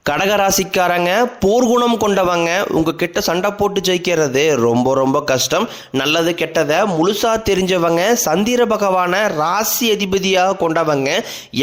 கடகராசிக்காரங்க போர்க்குணம் கொண்டவங்க உங்ககிட்ட சண்டை போட்டு ஜெயிக்கிறது ரொம்ப ரொம்ப கஷ்டம். நல்லது கெட்டதை முழுசாக தெரிஞ்சவங்க, சந்திர பகவானை ராசி அதிபதியாக கொண்டவங்க,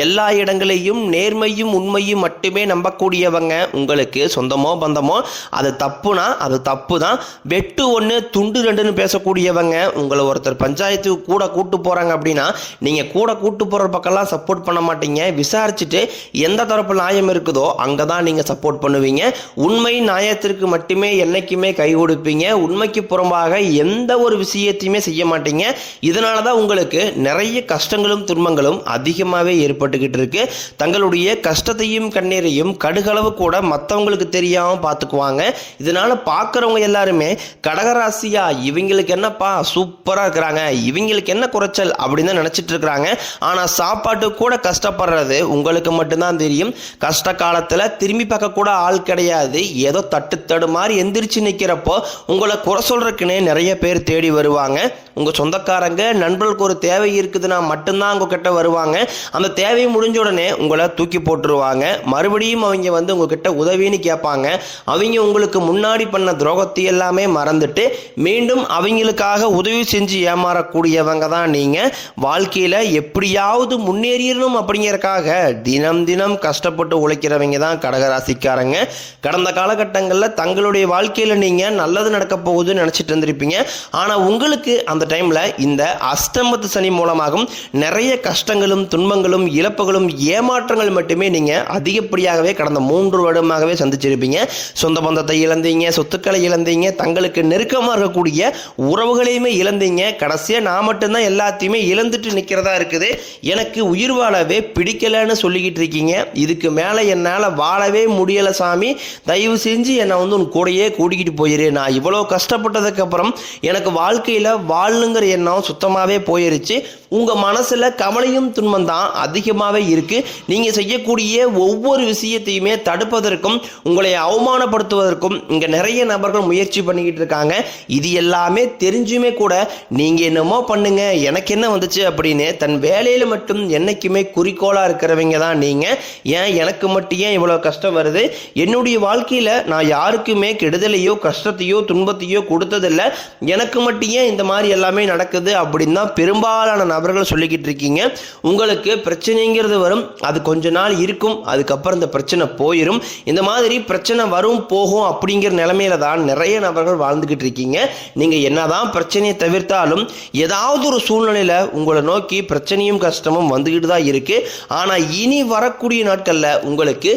எல்லா இடங்களையும் நேர்மையும் உண்மையும் மட்டுமே நம்பக்கூடியவங்க. உங்களுக்கு சொந்தமோ பந்தமோ அது தப்புனா அது தப்பு தான், வெட்டு ஒன்று துண்டு ரெண்டுன்னு பேசக்கூடியவங்க. உங்களை ஒருத்தர் பஞ்சாயத்துக்கு கூட கூட்டு போகிறாங்க அப்படின்னா நீங்கள் கூட கூட்டு போகிற பக்கம்லாம் சப்போர்ட் பண்ண மாட்டீங்க. விசாரிச்சுட்டு எந்த தரப்பு நியாயம் இருக்குதோ அங்கே தான் நீங்கள் சப்போர்ட் பண்ணுவீங்க. உண்மை நியாயத்திற்கு மட்டுமே என்னைக்குமே கை கொடுப்பீங்க. உண்மைக்கு புறம்பாக எந்த ஒரு விஷயத்தையுமே செய்ய மாட்டீங்க. இதனால தான் உங்களுக்கு நிறைய கஷ்டங்களும் துன்பங்களும் அதிகமாகவே ஏற்பட்டுக்கிட்டு இருக்கு. தங்களுடைய கஷ்டத்தையும் கண்ணீரையும் கடுகளவு கூட மற்றவங்களுக்கு தெரியாமல் பார்த்துக்குவாங்க. இதனால பார்க்குறவங்க எல்லாருமே கடகராசியா இவங்களுக்கு என்னப்பா சூப்பராக இருக்கிறாங்க, இவங்களுக்கு என்ன குறைச்சல் அப்படின்னு தான் நினச்சிட்டு இருக்கிறாங்க. ஆனால் சாப்பாட்டு கூட கஷ்டப்படுறது உங்களுக்கு மட்டும்தான் தெரியும். கஷ்ட காலத்தில் திரும்பி பார்க்க கூட ஆள் கிடையாது. ஏதோ தட்டு மாதிரி எந்திரிச்சு நிற்கிறப்போ உங்களை குறை சொல்றதுக்குன்னே நிறைய பேர் தேடி வருவாங்க. உங்கள் சொந்தக்காரங்க நண்பர்களுக்கு ஒரு தேவை இருக்குதுன்னா மட்டும்தான் உங்ககிட்ட வருவாங்க. அந்த தேவை முடிஞ்ச உடனே உங்களை தூக்கி போட்டுருவாங்க. மறுபடியும் அவங்க வந்து உங்ககிட்ட உதவின்னு கேட்பாங்க. அவங்க உங்களுக்கு முன்னாடி பண்ண துரோகத்தை எல்லாமே மறந்துட்டு மீண்டும் அவங்களுக்காக உதவி செஞ்சு ஏமாறக்கூடியவங்க தான் நீங்கள். வாழ்க்கையில் எப்படியாவது முன்னேறிடணும் அப்படிங்கிறக்காக தினம் தினம் கஷ்டப்பட்டு உழைக்கிறவங்க தான் கடகராசிக்காரங்க. கடந்த காலகட்டங்களில் தங்களுடைய வாழ்க்கையில் நீங்கள் நல்லது நடக்க போகுதுன்னு நினச்சிட்டு இருந்திருப்பீங்க. ஆனால் உங்களுக்கு அந்த டைமில் இந்த அஷ்டமத்து சனி மூலமாகவும் நிறைய கஷ்டங்களும் துன்பங்களும் இழப்புகளும் ஏமாற்றங்கள் மட்டுமே நீங்கள் அதிகப்படியாகவே கடந்த 3 வருடமாகவே சந்திச்சிருப்பீங்க. சொந்த பந்தத்தை இழந்தீங்க, சொத்துக்களை இழந்தீங்க, தங்களுக்கு நெருக்கமாக இருக்கக்கூடிய உறவுகளையுமே இழந்தீங்க. கடைசியாக நான் மட்டும்தான் எல்லாத்தையுமே இழந்துட்டு நிற்கிறதா இருக்குது, எனக்கு உயிர் வாழவே பிடிக்கலன்னு சொல்லிக்கிட்டு இருக்கீங்க. இதுக்கு மேலே என்னால் வாழவே முடியலை சாமி, தயவு செஞ்சு என்னை வந்து உன் கூடையே கூட்டிக்கிட்டு போயிரு. நான் இவ்வளோ கஷ்டப்பட்டதுக்கப்புறம் எனக்கு வாழ்க்கையில் வாழணுங்கிற எண்ணம் சுத்தமாகவே போயிருச்சு. உங்கள் மனசில் கவலையும் துன்பம் தான் அதிகமாகவே இருக்குது. நீங்கள் செய்யக்கூடிய ஒவ்வொரு விஷயத்தையுமே தடுப்பதற்கும் உங்களை அவமானப்படுத்துவதற்கும் இங்கே நிறைய நபர்கள் முயற்சி பண்ணிக்கிட்டு இருக்காங்க. இது எல்லாமே தெரிஞ்சுமே கூட நீங்கள் என்னமோ பண்ணுங்க எனக்கு என்ன வந்துச்சு அப்படின்னு தன் வேலையில் மட்டும் என்னைக்குமே குறிக்கோளாக இருக்கிறவங்க தான் நீங்கள். ஏன் எனக்கு மட்டும் ஏன் இவ்வளோ கஷ்டம் வருது, என்னுடைய வாழ்க்கையில் நான் யாருக்குமே கெடுதலையோ கஷ்டத்தையோ துன்பத்தையோ கொடுத்ததில்லை, எனக்கு மட்டும் ஏன் இந்த மாதிரி எல்லாமே நடக்குது அப்படின்னு தான் பெரும்பாலான நபர்கள் சொல்லிக்கிட்டு இருக்கீங்க. உங்களுக்கு பிரச்சனைங்கிறது வரும், அது கொஞ்ச நாள் இருக்கும், அதுக்கப்புறம் இந்த பிரச்சனை போயிடும். இந்த மாதிரி பிரச்சனை வரும் போகும் அப்படிங்கிற நிலைமையில தான் நிறைய நபர்கள் வாழ்ந்துக்கிட்டு இருக்கீங்க. நீங்கள் என்னதான் பிரச்சனையை தவிர்த்தாலும் ஏதாவது ஒரு சூழ்நிலையில் உங்களை நோக்கி பிரச்சனையும் கஷ்டமும் வந்துக்கிட்டு தான் இருக்கு. ஆனால் இனி வரக்கூடிய நாட்களில் உங்களுக்கு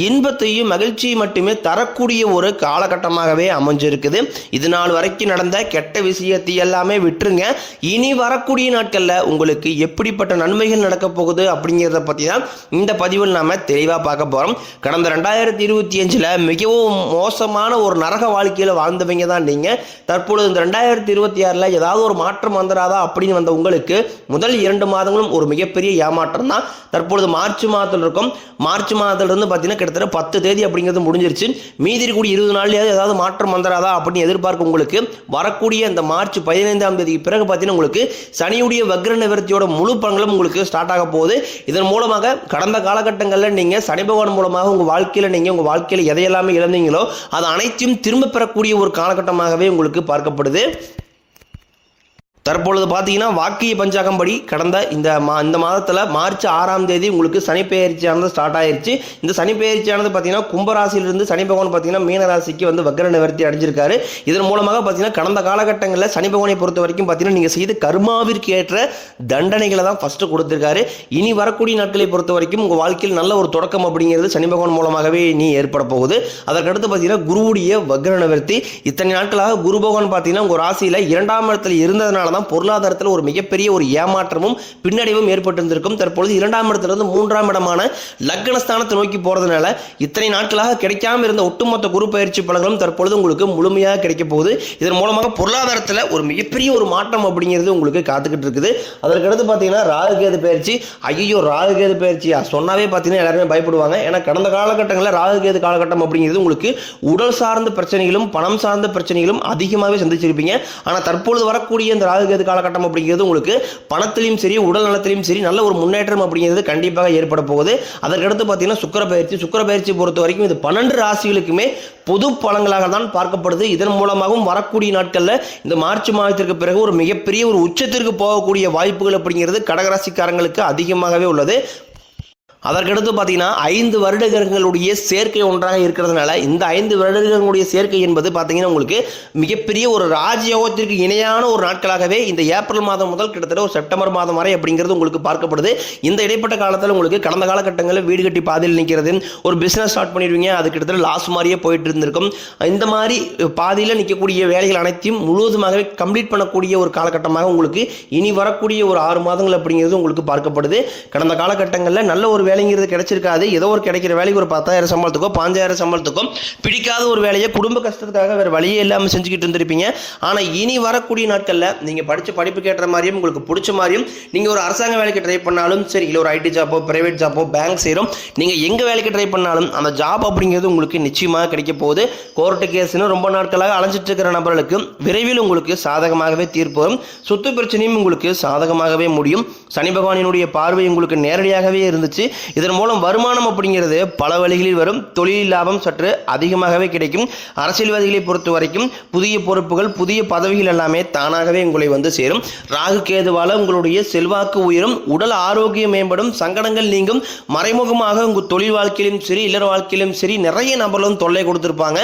இன்பத்தையும் மகிழ்ச்சியும் மட்டுமே தரக்கூடிய ஒரு காலகட்டமாகவே அமைஞ்சிருக்குது. இது நாள் வரைக்கும் நடந்த கெட்ட விஷயத்தை எல்லாமே விட்டுருங்க. இனி வரக்கூடிய நாட்களில் உங்களுக்கு எப்படிப்பட்ட நன்மைகள் நடக்க போகுது அப்படிங்கிறத பற்றி தான் இந்த பதிவில் நாம் தெளிவாக பார்க்க போகிறோம். கடந்த 2025 மிகவும் மோசமான ஒரு நரக வாழ்க்கையில் வாழ்ந்தவங்க தான் நீங்கள். தற்பொழுது இந்த 2026 ஏதாவது ஒரு மாற்றம் வந்துடாதா அப்படின்னு வந்த உங்களுக்கு முதல் 2 மாதங்களும் ஒரு மிகப்பெரிய ஏமாற்றம் தான். தற்பொழுது மார்ச் மாதத்தில் இருக்கும். மார்ச் மாதத்திலிருந்து பார்த்தீங்கன்னா கிட்டத்தட்ட 10 தேதி அப்படிங்கிறது முடிஞ்சிருச்சு. மீதி இருக்கக்கூடிய 20 நாள்லேயாவது ஏதாவது மாற்றம் வந்துடாதா அப்படின்னு எதிர்பார்க்க உங்களுக்கு வரக்கூடிய அந்த மார்ச் 15ஆம் தேதிக்கு பிறகு பார்த்தீங்கன்னா உங்களுக்கு சனியுடைய வக்ர நிவர்த்தியோட முழு பலன்களும் உங்களுக்கு ஸ்டார்ட் ஆக போகுது. இதன் மூலமாக கடந்த காலகட்டங்களில் நீங்கள் சனி பகவான் மூலமாக உங்கள் வாழ்க்கையில் எதையெல்லாமே இழந்தீங்களோ அது அனைத்தையும் திரும்ப பெறக்கூடிய ஒரு காலகட்டமாகவே உங்களுக்கு பார்க்கப்படுது. தற்பொழுது பார்த்தீங்கன்னா வாக்கிய பஞ்சாங்கம் படி கடந்த இந்த மாதத்தில் மார்ச் 6ஆம் தேதி உங்களுக்கு சனி பெயர்ச்சியானது ஸ்டார்ட் ஆயிருச்சு. இந்த சனி பெயர்ச்சியானது பார்த்தீங்கன்னா கும்பராசியிலிருந்து சனி பகவான் பார்த்தீங்கன்னா மீனராசிக்கு வந்து வக்ர நிவர்த்தி அடைஞ்சிருக்காரு. இதன் மூலமாக பார்த்தீங்கன்னா கடந்த காலகட்டங்களில் சனி பகவானை பொறுத்த வரைக்கும் பார்த்தீங்கன்னா நீங்கள் செய்த கர்மாவிற்கு ஏற்ற தண்டனைகளை தான் ஃபஸ்ட்டு கொடுத்துருக்காரு. இனி வரக்கூடிய நாட்களை பொறுத்த வரைக்கும் உங்கள் வாழ்க்கையில் நல்ல ஒரு தொடக்கம் அப்படிங்கிறது சனி பகவான் மூலமாகவே நீ ஏற்பட போகுது. அதற்கடுத்து பார்த்தீங்கன்னா குருவுடைய வக்ர நிவர்த்தி. இத்தனை நாட்களாக குரு பகவான் பார்த்தீங்கன்னா உங்கள் ராசியில் 2ஆம் இடத்துல இருந்ததுனால பொருளாதாரத்தில் ஒரு மிகப்பெரிய ஒரு ஏமாற்றமும் பின்னடைவும் ஏற்பட்டிருந்திருக்கும். தற்பொழுது 2ஆம் இடத்திலிருந்து 3ஆம் இடமான லக்னஸ்தானத்தை நோக்கி போறதுனால இத்தனை நாட்களாக கிடைக்காம இருந்த ஒட்டுமொத்த குரு பயிற்சி பலன்களும் தற்பொழுது உங்களுக்கு முழுமையாக கிடைக்க போகுது. இதன் மூலமாக பொருளாதாரத்தில் ஒரு மிகப்பெரிய ஒரு மாற்றம் அப்படிங்கிறது உங்களுக்கு காத்துக்கிட்டு இருக்குது. அதற்கடுத்து பார்த்தீங்கன்னா ராகுகேது பயிற்சி. ஐயோ ராகுகேது பயிற்சியா சொன்னாவே பார்த்தீங்கன்னா எல்லாருமே பயப்படுவாங்க. ஏன்னா கடந்த காலகட்டங்களில் ராகுகேது காலகட்டம் அப்படிங்கிறது உங்களுக்கு உடல் சார்ந்த பிரச்சனைகளும் பணம் சார்ந்த பிரச்சனைகளும் அதிகமாகவே சந்திச்சிருப்பீங்க. ஆனால் தற்பொழுது வரக்கூடிய இந்த ராகு ராகுகேது காலகட்டம் அப்படிங்கிறது உங்களுக்கு பணத்திலையும் சரி உடல் நலத்திலையும் சரி நல்ல ஒரு முன்னேற்றம் அப்படிங்கிறது கண்டிப்பாக ஏற்பட போகுது. அதற்கடுத்து பார்த்தீங்கன்னா சுக்கிர பயிற்சி பொறுத்த வரைக்கும் இது 12 ராசிகளுக்குமே பொது பலன்களாக தான் பார்க்கப்படுது. இதன் மூலமாகவும் வரக்கூடிய நாட்களில் இந்த மார்ச் மாதத்திற்கு பிறகு ஒரு மிகப்பெரிய ஒரு உச்சத்திற்கு போகக்கூடிய வாய்ப்புகள் அப்படிங்கிறது கடகராசிக்காரங்களுக்கு அதிகமாகவே உள்ளது. அதற்கடுத்து பார்த்தீங்கன்னா 5 வருடங்களுடைய சேர்க்கை ஒன்றாக இருக்கிறதுனால இந்த 5 வருடங்களுடைய சேர்க்கை என்பது பார்த்தீங்கன்னா உங்களுக்கு மிகப்பெரிய ஒரு ராஜயோகத்திற்கு இணையான ஒரு நாட்களாகவே இந்த ஏப்ரல் மாதம் முதல் கிட்டத்தட்ட ஒரு செப்டம்பர் மாதம் வரை அப்படிங்கிறது உங்களுக்கு பார்க்கப்படுது. இந்த இடைப்பட்ட காலத்தில் உங்களுக்கு கடந்த காலகட்டங்களில் வீடு கட்டி பாதியில் நிற்கிறது, ஒரு பிஸ்னஸ் ஸ்டார்ட் பண்ணிடுவீங்க, அது கிட்டத்தட்ட லாஸ் மாதிரியே போயிட்டு இருந்திருக்கும். இந்த மாதிரி பாதியில் நிற்கக்கூடிய வேலைகள் அனைத்தையும் முழுவதுமாகவே கம்ப்ளீட் பண்ணக்கூடிய ஒரு காலகட்டமாக உங்களுக்கு இனி வரக்கூடிய ஒரு 6 மாதங்கள் அப்படிங்கிறது உங்களுக்கு பார்க்கப்படுது. கடந்த காலகட்டங்களில் நல்ல ஒரு வேலைங்கிறது கிடைச்சிருக்காது. ஏதோ ஒரு கிடைக்கிற வேலைக்கு ஒரு 10,000 சம்பளத்துக்கோ 5,000 சம்பளத்துக்கோ பிடிக்காத ஒரு வேலையை குடும்ப கஷ்டத்துக்காக வேறு வழியே இல்லாமல் செஞ்சுக்கிட்டு இருந்திருப்பீங்க. ஆனால் இனி வரக்கூடிய நாட்களில் நீங்கள் படித்த படிப்புக்கு ஏற்ற மாதிரியும் உங்களுக்கு பிடிச்ச மாதிரியும் நீங்கள் ஒரு அரசாங்க வேலைக்கு ட்ரை பண்ணாலும் சரி, இல்லை ஒரு ஐடி ஜாப்போ பிரைவேட் ஜாப்போ பேங்க் சேரும், நீங்கள் எங்கே வேலைக்கு ட்ரை பண்ணாலும் அந்த ஜாப் அப்படிங்கிறது உங்களுக்கு நிச்சயமாக கிடைக்க போகுது. கோர்ட்டு கேஸ்னு ரொம்ப நாட்களாக அலைஞ்சிட்டு இருக்கிற நபர்களுக்கு விரைவில் உங்களுக்கு சாதகமாகவே தீர்ப்பு வரும். சொத்து பிரச்சனையும் உங்களுக்கு சாதகமாகவே முடியும். சனி பகவானினுடைய பார்வை உங்களுக்கு நேரடியாகவே இருந்துச்சு. இதன் மூலம் வருமானம் அப்படிங்கிறது பல வழிகளில் வரும். தொழில் லாபம் சற்று அதிகமாகவே கிடைக்கும். அரசியல்வாதிகளை பொறுத்த வரைக்கும் புதிய பொறுப்புகள் புதிய பதவிகள் எல்லாமே தானாகவே உங்களை வந்து சேரும். ராகு கேதுவால உங்களுடைய செல்வாக்கு உயரும், உடல் ஆரோக்கியம் மேம்படும், சங்கடங்கள் நீங்கும். மறைமுகமாக உங்கள் தொழில் வாழ்க்கையிலும் சரி இல்லற வாழ்க்கையிலும் சரி நிறைய நபர்களும் தொல்லை கொடுத்துருப்பாங்க.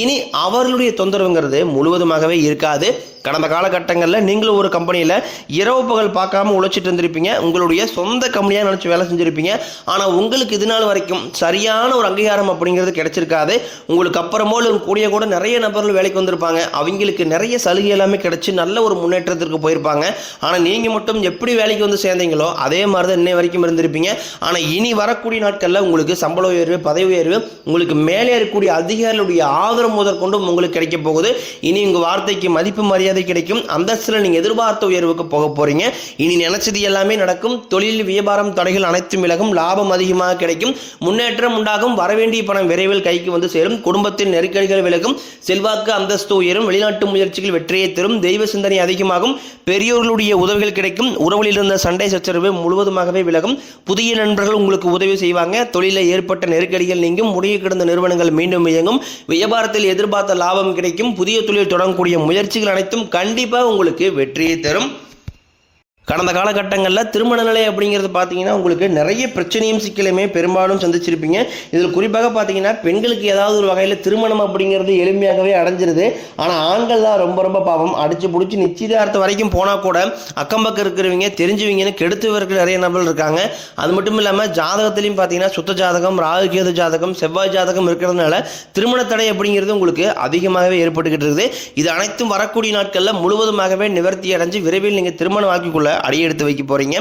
இனி அவர்களுடைய தொந்தரவுங்கிறது முழுவதுமாகவே இருக்காது. கடந்த காலகட்டங்களில் நீங்களும் ஒரு கம்பெனியில் இரவு பகல் பார்க்காம உழைச்சிட்டு இருந்திருப்பீங்க, உங்களுடைய சொந்த கம்பெனியாக நினச்சி வேலை செஞ்சுருப்பீங்க. ஆனால் உங்களுக்கு இது நாள் வரைக்கும் சரியான ஒரு அங்கீகாரம் அப்படிங்கிறது கிடைச்சிருக்காது. உங்களுக்கு அப்புறமோ கூடிய கூட நிறைய நபர்கள் வேலைக்கு வந்திருப்பாங்க, அவங்களுக்கு நிறைய சலுகை எல்லாமே கிடைச்சி நல்ல ஒரு முன்னேற்றத்திற்கு போயிருப்பாங்க. ஆனால் நீங்கள் மட்டும் எப்படி வேலைக்கு வந்து சேர்ந்தீங்களோ அதே மாதிரி தான் இன்னை வரைக்கும் இருந்திருப்பீங்க. ஆனால் இனி வரக்கூடிய நாட்களில் உங்களுக்கு சம்பள உயர்வு பதவி உயர்வு உங்களுக்கு மேலே இருக்கக்கூடிய அதிகாரிகளுடைய ஆதரவு முதற்கொண்டும் உங்களுக்கு கிடைக்க போகுது. இனி உங்கள் வார்த்தைக்கு மதிப்பு மரியாதை கிடைக்கும். அந்தஸ்துல நீங்க எதிர்பார்த்த உயர்வுக்கு போக போறீங்க. இனி நினைச்சது எல்லாமே நடக்கும். தொழில் வியாபாரம் தடைகள் அனைத்தும் விலகும். லாபம் அதிகமாக கிடைக்கும். முன்னேற்றம் உண்டாகும். வரவேண்டிய பணம் விரைவில் கைக்கு வந்து சேரும். குடும்பத்தின் நெருக்கடிகள் விலகும். செல்வாக்கு அந்தஸ்து உயரும். வெளிநாட்டு முயற்சிகள் வெற்றியை தரும். தெய்வ சிந்தனை அதிகமாகும். பெரியோர்களுடைய உதவிகள் கிடைக்கும். உறவில் இருந்த சண்டை சச்சரவு முழுவதுமாகவே விலகும். புதிய நண்பர்கள் உங்களுக்கு உதவி செய்வாங்க. தொழிலில் ஏற்பட்ட நெருக்கடிகள் நீங்கும். முடிய கிடந்த நிறுவனங்கள் மீண்டும் இயங்கும். வியாபாரத்தில் எதிர்பார்த்த லாபம் கிடைக்கும். புதிய தொழில் தொடங்கக்கூடிய முயற்சிகள் அனைத்தும் கண்டிப்பாக உங்களுக்கு வெற்றியை தரும். கடந்த காலகட்டங்களில் திருமண நிலை அப்படிங்கிறது பார்த்தீங்கன்னா உங்களுக்கு நிறைய பிரச்சனையும் சிக்கலையுமே பெரும்பாலும் சந்திச்சிருப்பீங்க. இதில் குறிப்பாக பார்த்தீங்கன்னா பெண்களுக்கு ஏதாவது ஒரு வகையில் திருமணம் அப்படிங்கிறது எளிமையாகவே அடைஞ்சிருது. ஆனால் ஆண்கள் தான் ரொம்ப ரொம்ப பாவம். அடிச்சு பிடிச்சி நிச்சயதார்த்தம் வரைக்கும் போனால் கூட அக்கம் பக்கம் இருக்கிறவங்க தெரிஞ்சுவீங்கன்னு கெடுத்து வரக்கு நிறைய நபர்கள் இருக்காங்க. அது மட்டும் இல்லாமல் ஜாதகத்திலையும் பார்த்தீங்கன்னா சுத்த ஜாதகம் ராகு கேது ஜாதகம் செவ்வாய் ஜாதகம் இருக்கிறதுனால திருமண தடை அப்படிங்கிறது உங்களுக்கு அதிகமாகவே ஏற்பட்டுக்கிட்டு இருக்குது. இது அனைத்தும் வரக்கூடிய நாட்களில் முழுவதுமாகவே நிவர்த்தி அடைஞ்சு விரைவில் நீங்கள் திருமண வாழ்க்கைக்குள்ள அடியெடுத்து வைக்க போறீங்க.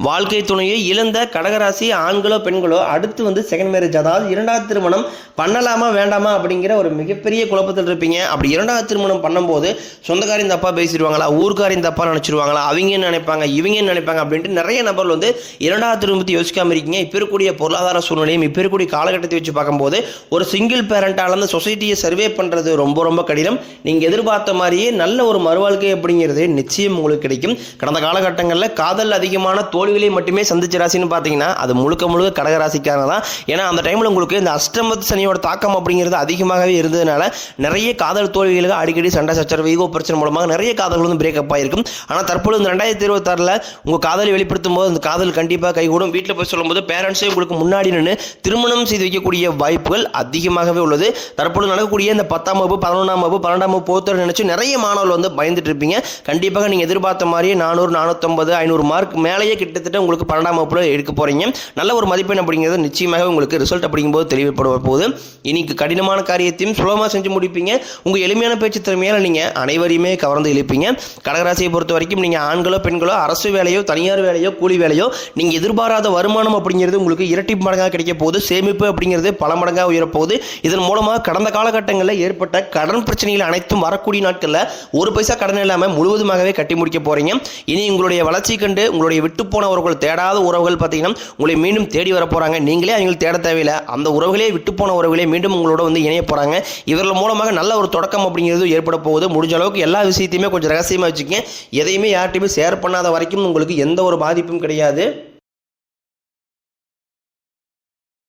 வாழ்க்கை துணையை இழந்த கடகராசி ஆண்களோ பெண்களோ அடுத்து வந்து செகண்ட் மேரேஜ், அதாவது இரண்டாவது திருமணம் பண்ணலாமா வேண்டாமா அப்படிங்கிற ஒரு மிகப்பெரிய குழப்பத்தில் இருப்பீங்க. அப்படி இரண்டாவது திருமணம் பண்ணும்போது சொந்தக்காரின் தப்பா பேசிடுவாங்களா, ஊர்க்காரின் தப்பா நினைச்சிருவாங்களா, அவங்க நினைப்பாங்க இவங்க நினைப்பாங்க அப்படின்ட்டு நிறைய நபர்கள் வந்து இரண்டாவது திருமணத்தை யோசிக்காம இருக்கீங்க. இப்போ இருக்கக்கூடிய பொருளாதார சூழ்நிலையும் இப்போ இருக்கக்கூடிய காலகட்டத்தை வச்சு பார்க்கும்போது ஒரு சிங்கிள் பேரண்டால அந்த சொசைட்டியை சர்வே பண்ணுறது ரொம்ப ரொம்ப கடினம். நீங்கள் எதிர்பார்த்த மாதிரியே நல்ல ஒரு மறுவாழ்க்கை அப்படிங்கிறது நிச்சயம் உங்களுக்கு கிடைக்கும். கடந்த காலகட்டங்களில் காதல் அதிகமான தோல்விகளை மட்டுமே சந்திச்ச ராசின்னு பார்த்தீங்கன்னா அது முழுக்க முழுக்க கடகராசிக்காரங்க தான். ஏன்னா அந்த டைமில் உங்களுக்கு இந்த அஷ்டமத்து சனியோட தாக்கம் அப்படிங்கிறது அதிகமாகவே இருந்ததுனால நிறைய காதல் தோல்விகளுக்கு அடிக்கடி சண்டை சச்சரவு ஈகோ பிரச்சனை மூலமாக நிறைய காதல்கள் வந்து பிரேக்கப் ஆகிருக்கும். ஆனால் தற்பொழுது இந்த 2026 உங்கள் காதலை வெளிப்படுத்தும் போது அந்த காதல் கண்டிப்பாக கைகூடும். வீட்டில் போய் சொல்லும்போது பேரண்ட்ஸே உங்களுக்கு முன்னாடி நின்று திருமணம் செய்து வைக்கக்கூடிய வாய்ப்புகள் அதிகமாகவே உள்ளது. தற்பொழுது நடக்கக்கூடிய இந்த 10ஆம் வகுப்பு 11ஆம் வகுப்பு 12ஆம் வகுப்பு போத்தர் நினைச்சு நிறைய மாணவர்கள் வந்து பயந்துட்டு இருப்பீங்க. கண்டிப்பாக நீங்கள் எதிர்பார்த்த மாதிரியே 400 450 500 மார்க் மேலேயே கிட்டத்தட்ட உங்களுக்கு 12ஆம் வகுப்புல எடுக்க போறீங்க. நல்ல ஒரு மதிப்பெண் அப்படிங்கிறது நிச்சயமாக உங்களுக்கு ரிசல்ட் அப்படிங்கும்போது தெளிவுபடுவ போகுது. இன்னைக்கு கடினமான காரியத்தையும் சுலபமாக செஞ்சு முடிப்பீங்க. உங்கள் எளிமையான பேச்சு திறமையால் நீங்கள் அனைவரையுமே கவர்ந்து இழுப்பீங்க. கடகராசியை பொறுத்த வரைக்கும் நீங்கள் ஆண்களோ பெண்களோ அரசு வேலையோ தனியார் வேலையோ கூலி வேலையோ நீங்கள் எதிர்பாராத வருமானம் அப்படிங்கிறது உங்களுக்கு இரட்டி மடங்காக கிடைக்க போகுது. சேமிப்பு அப்படிங்கிறது பல மடங்காக உயரப்போகுது. இதன் மூலமாக கடந்த காலகட்டங்களில் ஏற்பட்ட கடன் பிரச்சனைகள் அனைத்தும் வரக்கூடிய நாட்களில் ஒரு பைசா கடன் இல்லாமல் முழுவதுமாகவே கட்டி முடிக்க போறீங்க. இனி உங்களுடைய வளர்ச்சி கண்டு உங்களுடைய விட்டு போன போனவர்கள் தேடாத உறவுகள் பார்த்தீங்கன்னா உங்களை மீண்டும் தேடி வர போகிறாங்க. நீங்களே அவங்களை தேட தேவையில்லை, அந்த உறவுகளே விட்டு போன உறவுகளே மீண்டும் உங்களோட வந்து இணைய போகிறாங்க. இவர்கள் மூலமாக நல்ல ஒரு தொடக்கம் அப்படிங்கிறது ஏற்பட போகுது. முடிஞ்ச அளவுக்கு எல்லா விஷயத்தையுமே கொஞ்சம் ரகசியமாக வச்சுக்கங்க. எதையுமே யார்கிட்டையுமே ஷேர் பண்ணாத வரைக்கும் உங்களுக்கு எந்த ஒரு பாதிப்பும் கிடையாது.